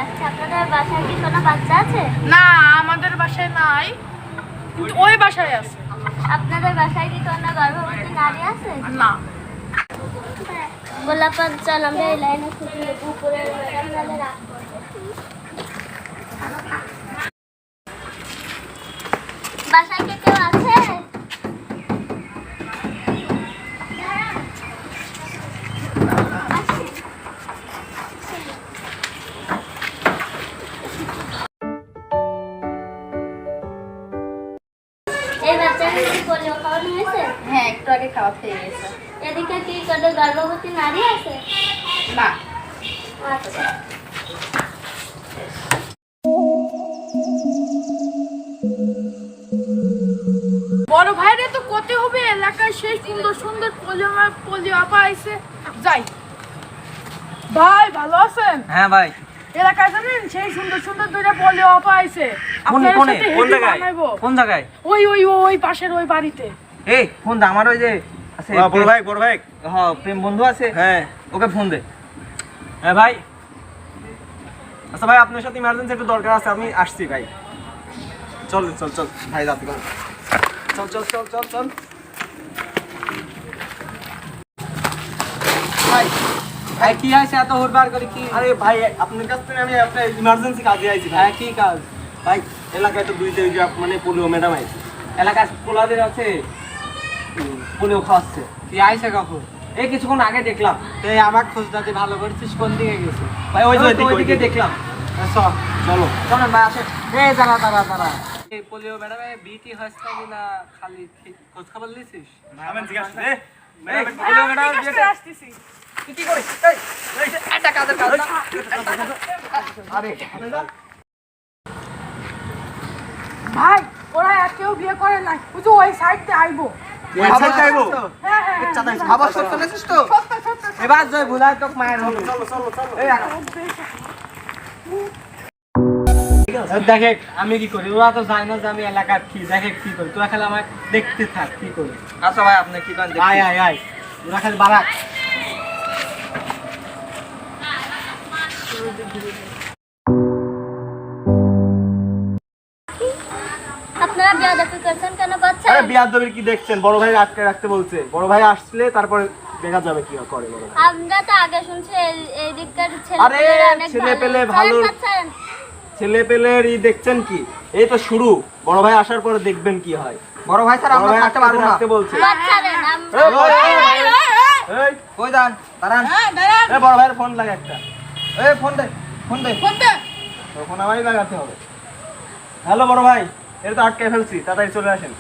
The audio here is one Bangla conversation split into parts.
আচ্ছা, আপনাদের বাসায় কি কোনো বাচ্চা আছে? না, আমাদের বাসায় নাই, কিন্তু ওই বাসায় আছে। আপনাদের বাসায় কি কোনো গর্ভবতী নারী আছে? না। গোলাপাত চল আমরা এই লাইনে খুঁজি উপরে ম্যাডাম নালে রাখবো। বাসায় কি কেউ আছে? এই বাচ্চার কি পোলিও খাওয়ানো হয়েছে? হ্যাঁ, একটু আগে খাওয়া হয়ে গেছে। এদিকে কি কোনো গর্ভবতী নারী আছে? না। আচ্ছা। বড় ভাইরে তো করতে হবে, এলাকায় সেই সুন্দর সুন্দর পোলিও আপা আইছে। যাই। ভাই ভালো আছেন? হ্যাঁ ভাই। এলাকায় জানেন সেই সুন্দর সুন্দর দুইটা পোলিও আপা আইছে। আপনার কোনে সাথে কোন হেঁটে জায়গায়? বানাইবো। কোন জায়গায়? ওই পাশের ওই বাড়িতে। এই ফোন দে, আমার ওই যে আছে বড় ভাই হ্যাঁ প্রেম বন্ধু আছে, হ্যাঁ ওকে ফোন দে। হ্যাঁ ভাই। আচ্ছা ভাই, আপনার সাথে ইমার্জেন্সি একটু দরকার আছে, আমি আসছি ভাই। চল চল চল ভাই, যাতে চল চল চল চল চল ভাই ভাই কি আছে এত হুড়বার করে কি? আরে ভাই, আপনার কাছ থেকে আমি একটা ইমার্জেন্সি কাজে আইছি ভাই। হ্যাঁ কি কাজ? ভাই এলাকায় তো দুইটা ওই যে মানে পোলিও ম্যাডাম আইছে, এলাকায় পোলাদের আছে পোলিও খাওয়াচ্ছে। কি আইছে কখন? এই কিছুক্ষণ আগে দেখলাম। এই আমার খোঁজ দাদি ভালো করছিস, কোন দিকে গেছে? ভাই ওই যে ওইদিকে ওইদিকে দেখলাম। আচ্ছা চলো। চলেন ভাই আসেন। এই দাঁড়া এই পোলিও ম্যাডামে বিটি হয়েছে না খালি খোঁজ খবর লিছিস? আমি জিজ্ঞাসা এই, পোলিও ম্যাডাম আসতেছি। তুই কি করিস? এই যে একটা কাজের কাজ না। আরে ভাই ওরা কেউ বিয়ে করে নাই, বুঝো ওই সাইডতে আইবো। খবর চাইবো। হ্যাঁ হ্যাঁ খাবার সব চলেছিস তো? এবার জয় ভুলাই তোকে মায়ের হবে। চলো চলো চলো। দেখে আমি কি করি, ওরা তো জানে না যে আমি এলাকার কি, দেখে কি করি, তোরা খালি আমাকে দেখতে থাক কি করি। আচ্ছা ভাই আপনি কি করেন? আয় আয় আয়, ওরা খালি বাড়াক। আপনারা বেয়াদবি করছেন কেন বাচ্চা? আরে বিয়াদবির কি দেখছেন? বড় ভাই আটকে রাখতে বলছে, বড় ভাই আসলে তারপরে দেখা যাবে কি করে বড় ভাই। আমরা তো আগে শুনছি এই দিককার আরে ছেলে পেলে ভালো, ছেলে পেলের দেখছেন কি? এই তো শুরু, বড় ভাই আসার পরে দেখবেন কি হয়। বড় ভাই স্যার বড় আমরা ভাই থাকতে পারবো না। রাখতে বলছে। এই কই দান দাঁড়ান। এই বড় ভাইয়ের ফোন লাগে একটা। এই ফোন দে ফোন দে। তখন আমারই লাগাতে হবে। হ্যালো বড় ভাই, এটা তো আটকে ফেলছি, তাড়াতাড়ি চলে আসেন।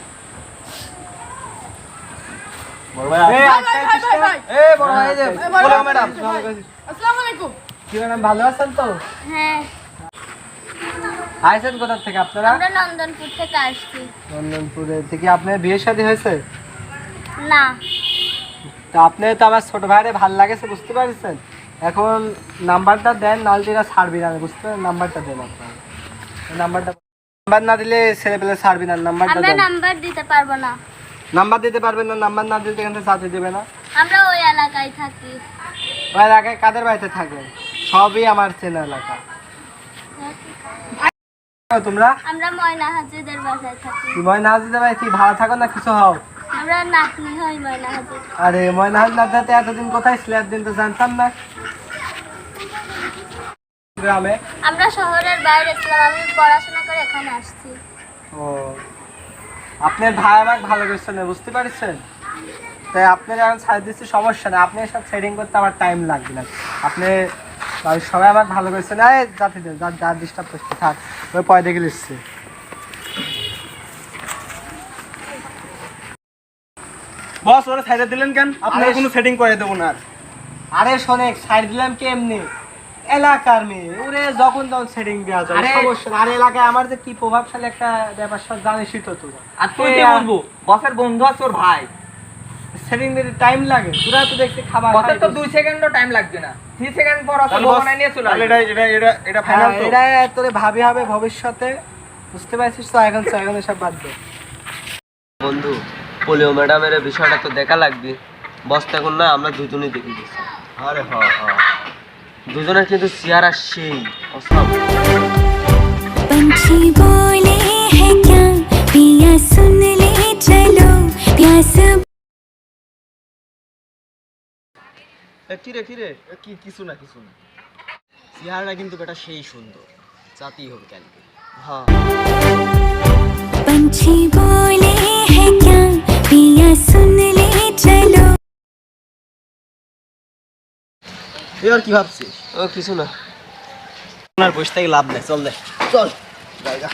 বড় ভাই এই আসেন। আটকাইছিস তো? এই বড় ভাই এই যে বলো ম্যাডাম। আসসালামু আলাইকুম। কি ম্যাডাম ভালো আছেন তো? হ্যাঁ, আইছেন কোথা থেকে আপনারা? আমরা নন্দনপুর থেকে আসছি। নন্দনপুরে থেকে। আপনার বিয়ে শাদী হয়েছে? না, তা আপনি তো আমার ছোট ভাইরে ভাল লাগেছে, বুঝতে পারছেন? এখন নাম্বারটা দেন, নালটিরা ছাড়বি না, বুঝতে পারেন? নাম্বারটা দেন আপনার। নাম্বার না দিলে ছেলে পেলে ছাড়বি না, নাম্বারটা আমরা দেন। নাম্বার দিতে পারবো না। নাম্বার দিতে পারবেন না? নাম্বার না দিলে এখান থেকে চাকরি দেবে না। আমরা ওই এলাকায় থাকি। ওই এলাকায় কাদের বাড়িতে থাকেন? সবই আমার চেনা এলাকা। তোমরা আমরা ময়না হাজিদের বাসায় থাকি। কি ময়না হাজিদের বাড়ি কি ভাড়া থাকো না কিছু হও? আমরা নাতনি হই ময়না হাজির। আরে ময়না হাজির না যেতে এতদিন কোথায় ছিল? একদিন তো জানতাম না। গ্রামে। আমরা শহরের বাইরে ছিলাম, আমি পড়াশোনা করে এখানে আসছি। ও, আপনার ভাই আমাকে ভালো করছে না, বুঝতে পারছেন? তাই আপনার এখন ছাড় দিচ্ছি, সমস্যা নেই। আপনি সব সেটিং করতে আমার টাইম লাগবে না। আপনি বাড়ির সবাই আমাকে ভালো করছে না। এই জাতি যা ডিস্টার্ব করছে থাক, ওই পয় দেখে দিচ্ছে। বস ওরা সাইডে দিলেন কেন? আপনার আরে কোনো সেটিং করে দেবো না আর। আরে শোনেক সাইড দিলাম কেমনি? এলাকার মেয়ে ওরে যখন তখন সেটিং দেওয়া যায়, আরে- সমস্যা না। আর এলাকায় আমার যে কি প্রভাবশালী একটা ব্যাপার সব জানিসই তো তোরা। আর তুই কি বলবো? বসের বন্ধু আছে ওর ভাই। সেটিং দিতে টাইম লাগে, তোরা তো দেখছি খাবার বসের তো খাই 2 সেকেন্ডও টাইম লাগবে না। 3 সেকেন্ড পর তাহলে আসলে বস, বানাই নিয়ে চলে তাহলে আসবে। এটা ফাইনাল তো? এটা তোরে ভাবি হবে ভবিষ্যতে, বুঝতে পারছিস তো? এখন এসব বাদ দে। বন্ধু, পোলিও ম্যাডামের বিষয়টা তো দেখা লাগবে। বস তো এখন না, আমরা দুজনেই দেখে গেছি। আরে হ হ দুজনের কিন্তু চেহারা সেই অসাম। पंछी बोले हैं क्या पिया सुन ले चलो प्यास কিরে কি কিছু না চেহারাটা কিন্তু বেটা সেই সুন্দর, জাতিই হবে কেন। হ্যাঁ पंछी बोले हैं क्या पिया सुन ले चलो তুই আর কি ভাবছিস? ও কিছু না। আর বসে থেকে লাভ নেই, চল দে চল জায়গা।